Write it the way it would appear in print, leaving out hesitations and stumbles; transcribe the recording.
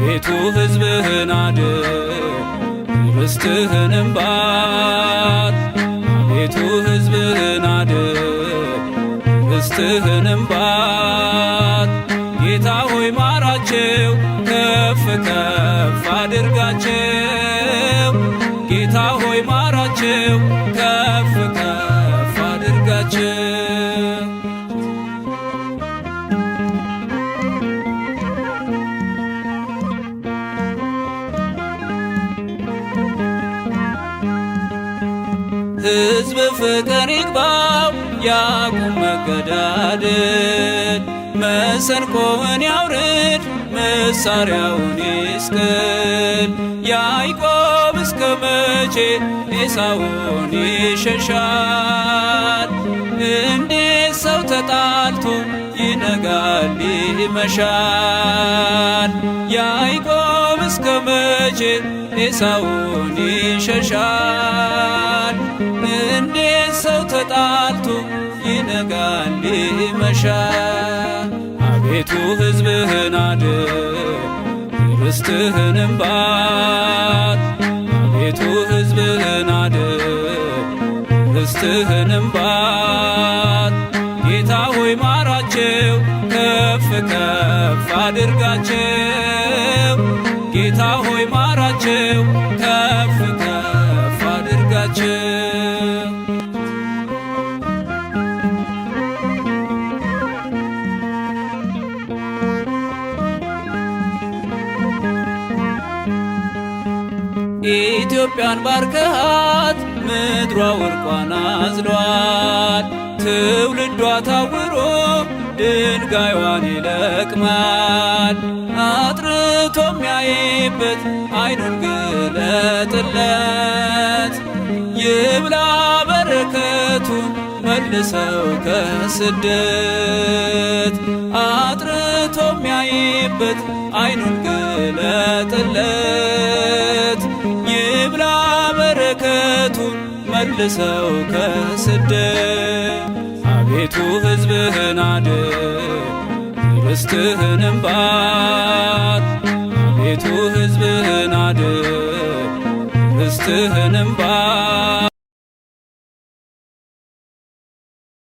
አቤቱ ሕዝብህን አድን ርስትህንም ባርክ። አቤቱ ሕዝብህን አድን ርስትህንም ባርክ። ጌታ ሆይ ማራቸው ከፍ ከፍ አድርጋቸው። ጌታ ሆይ ማራቸው ከፍ ከፍ አድርጋቸው። ሕዝብ ፍቅር ይግባው ያቁም መገዳደል። መሰንቆውን ያውርድ መሳሪያውን ይስቀል። ያዕቆብ እስከ መቼ ኤሳውን ይሸሻል? እንዴት ሰው ተጣልቶ ይነጋል ይመሻል? ያዕቆብ እስከ መቼ ኤሳውን ይሸሻል? እንዴት ሰው ተጣልቶ ይነጋል ይመሻል? አቤቱ ሕዝብህን አድን ርስትህንም ባርክ። አቤቱ ሕዝብህን አድን ርስትህንም ባርክ። ጌታ ሆይ ማራቸው ከፍ ከፍ አድርጋቸው። ጌታ ሆይ ማራቸው ከፍ ከፍ አድርጋቸው። ኢትዮጵያን ባርከሃት ምድሯ ወርቋን አዝሏል። ትውልዷ ታውሮ ድንጋይዋን ይለቅማል። አጥርቶ የሚያይበት ዓይኑን ግለጥለት። ይብላ በረከቱን መልሰው ከስደት። አጥርቶ የሚያይበት ዓይኑን ግለጥለት። ይብላ በረከቱን መልሰው ከስደት። አቤቱ ሕዝብህን አድን ርስትህንም ባርክ። አቤቱ ሕዝብህን አድን ርስትህንም ባርክ።